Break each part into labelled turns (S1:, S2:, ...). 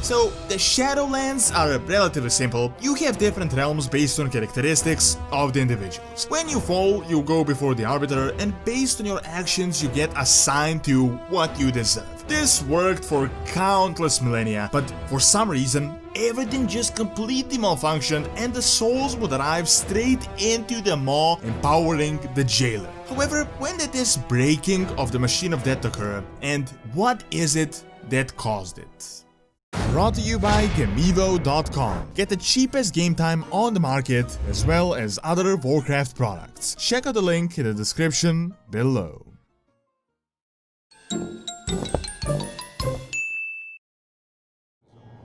S1: So, the Shadowlands are relatively simple. You have different realms based on characteristics of the individuals. When you fall, you go before the Arbiter, and based on your actions you get assigned to what you deserve. This worked for countless millennia, but for some reason, everything just completely malfunctioned and the souls would arrive straight into the maw, empowering the jailer. However, when did this breaking of the Machine of Death occur, and what is it that caused it? Brought to you by Gamivo.com. Get the cheapest game time on the market, as well as other Warcraft products. Check out the link in the description below.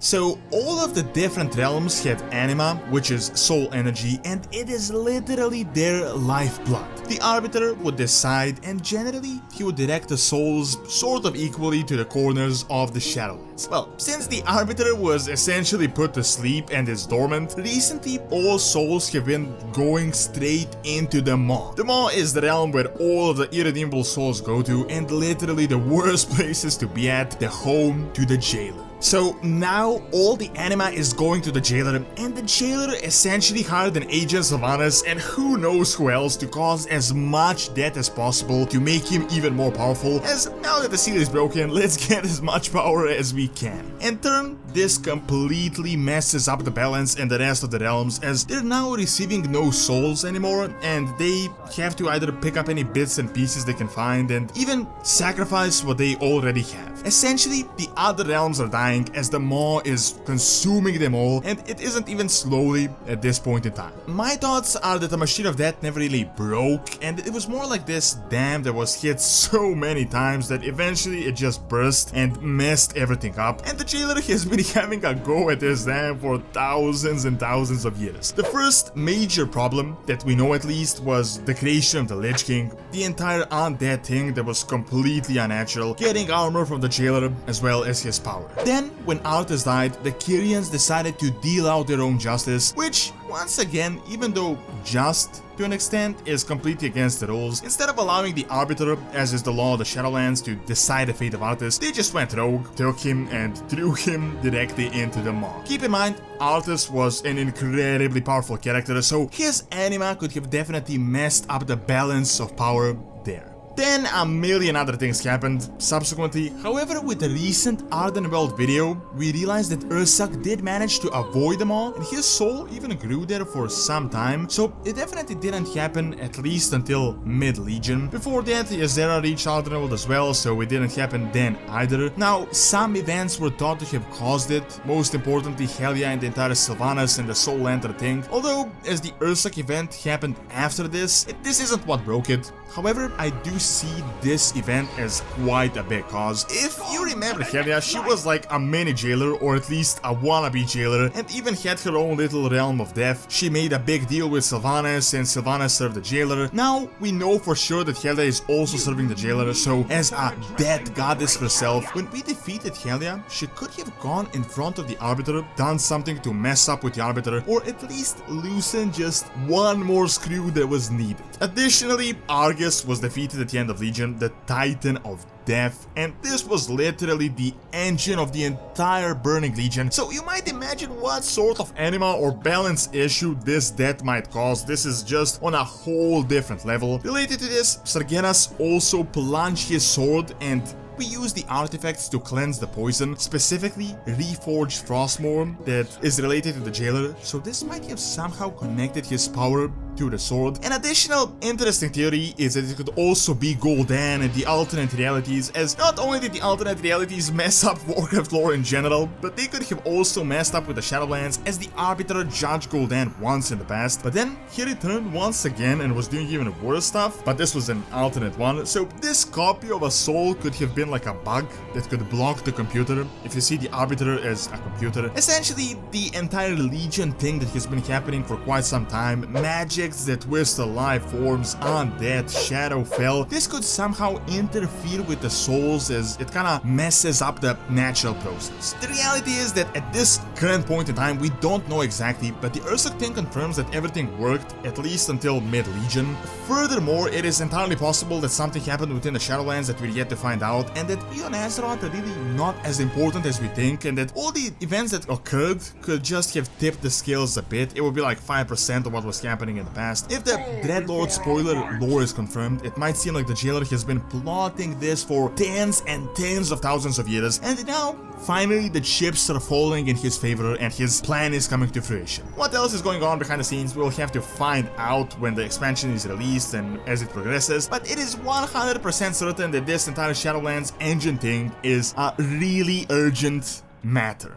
S1: So, all of the different realms have anima, which is soul energy, and it is literally their lifeblood. The Arbiter would decide, and generally, he would direct the souls sort of equally to the corners of the Shadowlands. Well, since the Arbiter was essentially put to sleep and is dormant, recently all souls have been going straight into the Maw. The Maw is the realm where all of the irredeemable souls go to, and literally the worst places to be at, the home to the jailer. So now all the anima is going to the jailer, and the jailer essentially hired an agent Sylvanas and who knows who else to cause as much death as possible to make him even more powerful, as now that the seal is broken, let's get as much power as we can. In turn, this completely messes up the balance in the rest of the realms, as they're now receiving no souls anymore, and they have to either pick up any bits and pieces they can find and even sacrifice what they already have. Essentially, the other realms are dying as the Maw is consuming them all, and it isn't even slowly at this point in time. My thoughts are that the Machine of Death never really broke, and it was more like this dam that was hit so many times that eventually it just burst and messed everything up, and the jailer has been having a go at this dam for thousands and thousands of years. The first major problem that we know at least was the creation of the Lich King, the entire undead thing that was completely unnatural, getting armor from the jailer as well as his power. Then, when Arthas died, the Kyrians decided to deal out their own justice, which, once again, even though just to an extent, is completely against the rules. Instead of allowing the Arbiter, as is the law of the Shadowlands, to decide the fate of Arthas, they just went rogue, took him, and threw him directly into the Maw. Keep in mind, Arthas was an incredibly powerful character, so his anima could have definitely messed up the balance of power there. Then a million other things happened subsequently. However, with the recent Ardenweald video, we realized that Ursoc did manage to avoid them all, and his soul even grew there for some time, so it definitely didn't happen at least until mid-Legion. Before that, Azera reached Ardenweald as well, so it didn't happen then either. Now, some events were thought to have caused it, most importantly Helya and the entire Sylvanas and the Soul Lantern thing, although as the Ursoc event happened after this, this isn't what broke it. However, I do see this event as quite a big cause. If you remember Helya, she was like a mini jailer, or at least a wannabe jailer, and even had her own little realm of death. She made a big deal with Sylvanas, and Sylvanas served the jailer. Now, we know for sure that Helya is also serving the jailer, so as a dead goddess herself, when we defeated Helya, she could have gone in front of the Arbiter, done something to mess up with the Arbiter, or at least loosen just one more screw that was needed. Additionally, Argus was defeated at the end of Legion, the Titan of Death, and this was literally the engine of the entire Burning Legion, so you might imagine what sort of anima or balance issue this death might cause. This is just on a whole different level. Related to this, Sargeras also plunged his sword, and we used the artifacts to cleanse the poison, specifically reforged Frostmourne that is related to the jailer, so this might have somehow connected his power to the sword. An additional interesting theory is that it could also be Gul'dan and the alternate realities, as not only did the alternate realities mess up Warcraft lore in general, but they could have also messed up with the Shadowlands, as the Arbiter judged Gul'dan once in the past, but then he returned once again and was doing even worse stuff, but this was an alternate one, so this copy of a soul could have been like a bug that could block the computer, if you see the Arbiter as a computer. Essentially, the entire Legion thing that has been happening for quite some time, magic, predicts that with the life forms undead, Shadowfell, this could somehow interfere with the souls as it kinda messes up the natural process. The reality is that at this current point in time, we don't know exactly, but the Ursoc thing confirms that everything worked, at least until mid-Legion. Furthermore, it is entirely possible that something happened within the Shadowlands that we're yet to find out, and that we on Azeroth are really not as important as we think, and that all the events that occurred could just have tipped the scales a bit. It would be like 5% of what was happening in the past. If the Dreadlord spoiler lore is confirmed, it might seem like the Jailer has been plotting this for tens and tens of thousands of years, and now, finally, the chips are falling in his favor and his plan is coming to fruition. What else is going on behind the scenes, we'll have to find out when the expansion is released and as it progresses, but it is 100% certain that this entire Shadowlands engine thing is a really urgent matter.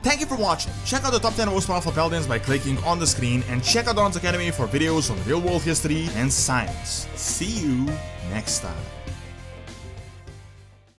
S1: Thank you for watching. Check out the top 10 most powerful paladins by clicking on the screen, and check out Dawn's Academy for videos on real world history and science. See you next time.